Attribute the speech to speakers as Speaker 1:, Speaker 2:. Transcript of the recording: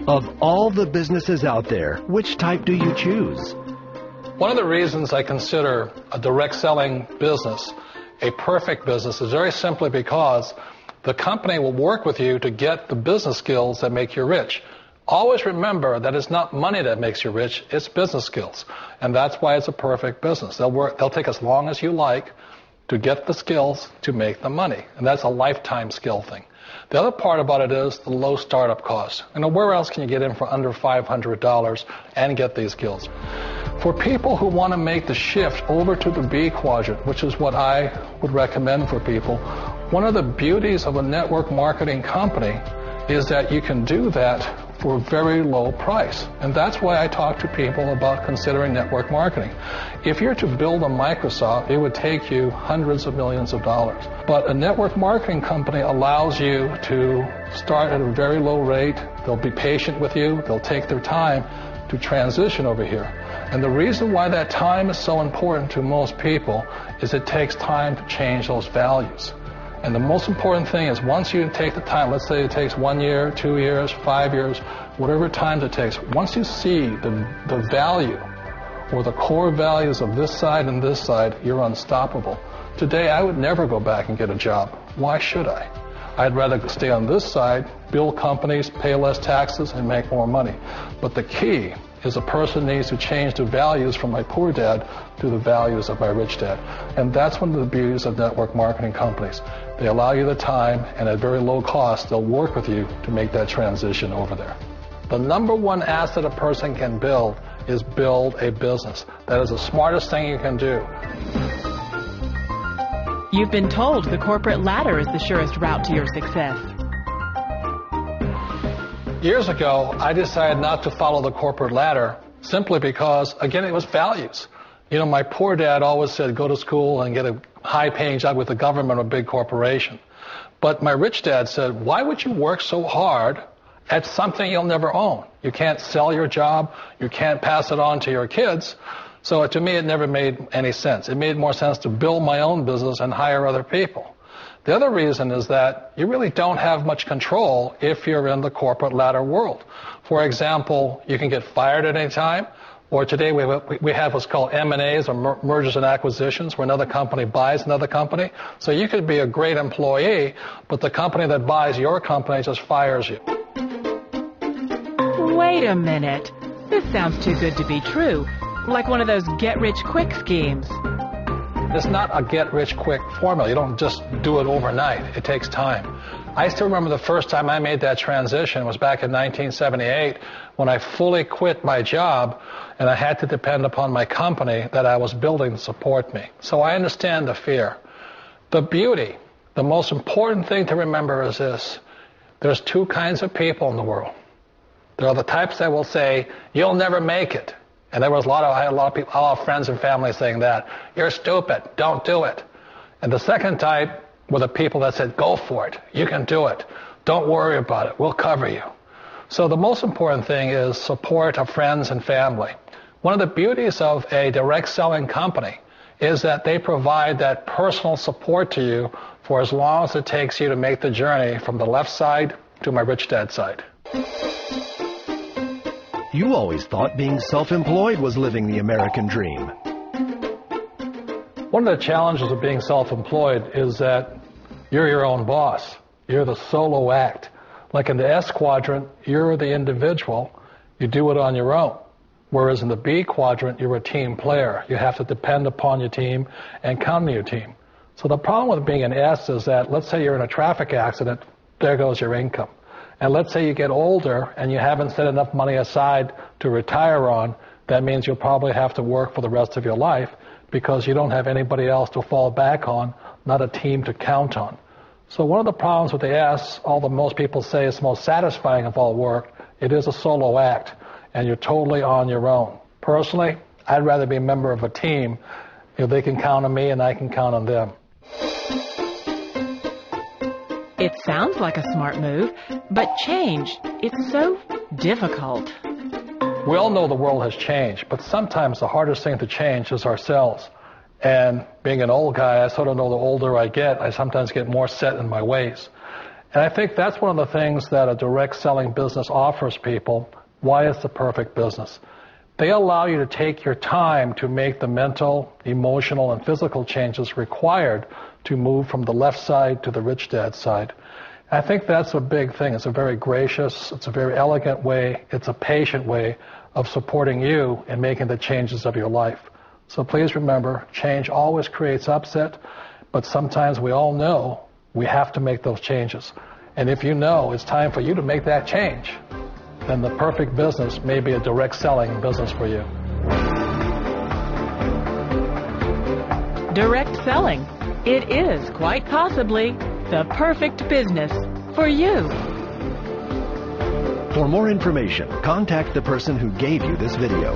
Speaker 1: Of all the businesses out there, which type do you choose?
Speaker 2: One of the reasons I consider a direct selling business a perfect business is very simply because the company will work with you to get the business skills that make you rich. Always remember that it's not money that makes you rich, it's business skills. And that's why it's a perfect business. They'll take as long as you like to get the skills to make the money. And that's a lifetime skill thing. The other part about it is the low startup cost. Where else can you get in for under $500 and get these skills? For people who want to make the shift over to the B quadrant, which is what I would recommend for people, one of the beauties of a network marketing company is that you can do that for a very low price. And that's why I talk to people about considering network marketing. If you're to build a Microsoft, it would take you hundreds of millions of dollars. But a network marketing company allows you to start at a very low rate. They'll be patient with you. They'll take their time to transition over here. And the reason why that time is so important to most people is it takes time to change those values. And the most important thing is once you take the time, let's say it takes 1 year, 2 years, 5 years, whatever time it takes, once you see the value or the core values of this side and this side, you're unstoppable. Today, I would never go back and get a job. Why should I? I'd rather stay on this side, build companies, pay less taxes, and make more money. But the key is a person needs to change the values from my poor dad to the values of my rich dad. And that's one of the beauties of network marketing companies. They allow you the time, and at very low cost, they'll work with you to make that transition over there. The number one asset a person can build is build a business. That is the smartest thing you can do.
Speaker 3: You've been told the corporate ladder is the surest route to your success.
Speaker 2: Years ago, I decided not to follow the corporate ladder simply because, again, it was values. My poor dad always said, go to school and get a high-paying job with the government or a big corporation. But my rich dad said, why would you work so hard at something you'll never own? You can't sell your job. You can't pass it on to your kids. So to me, it never made any sense. It made more sense to build my own business and hire other people. The other reason is that you really don't have much control if you're in the corporate ladder world. For example, you can get fired at any time, or today we have what's called M&As, or mergers and acquisitions, where another company buys another company. So you could be a great employee, but the company that buys your company just fires you.
Speaker 3: Wait a minute. This sounds too good to be true. Like one of those get-rich-quick schemes.
Speaker 2: It's not a get-rich-quick formula. You don't just do it overnight. It takes time. I still remember the first time I made that transition was back in 1978 when I fully quit my job and I had to depend upon my company that I was building to support me. So I understand the fear. The beauty, the most important thing to remember is this. There's two kinds of people in the world. There are the types that will say, you'll never make it. And I had a lot of people, a lot of friends and family saying that. You're stupid. Don't do it. And the second type were the people that said, go for it. You can do it. Don't worry about it. We'll cover you. So the most important thing is support of friends and family. One of the beauties of a direct selling company is that they provide that personal support to you for as long as it takes you to make the journey from the left side to my rich dad side.
Speaker 1: You always thought being self-employed was living the American dream.
Speaker 2: One of the challenges of being self-employed is that you're your own boss. You're the solo act. Like in the S quadrant, you're the individual. You do it on your own. Whereas in the B quadrant, you're a team player. You have to depend upon your team and count on your team. So the problem with being an S is that, let's say you're in a traffic accident, there goes your income. And let's say you get older and you haven't set enough money aside to retire on, that means you'll probably have to work for the rest of your life because you don't have anybody else to fall back on, not a team to count on. So one of the problems with the S, although most people say it's the most satisfying of all work, it is a solo act, and you're totally on your own. Personally, I'd rather be a member of a team. They can count on me and I can count on them.
Speaker 3: It sounds like a smart move, but change, it's so difficult.
Speaker 2: We all know the world has changed, but sometimes the hardest thing to change is ourselves. And being an old guy, I sort of know the older I get, I sometimes get more set in my ways. And I think that's one of the things that a direct selling business offers people. Why it's the perfect business. They allow you to take your time to make the mental, emotional, and physical changes required to move from the left side to the rich dad side. I think that's a big thing. It's a very gracious, it's a very elegant way, it's a patient way of supporting you in making the changes of your life. So please remember, change always creates upset, but sometimes we all know we have to make those changes. And if you know it's time for you to make that change, then the perfect business may be a direct selling business for you.
Speaker 3: Direct selling. It is quite possibly the perfect business for you.
Speaker 1: For more information, contact the person who gave you this video.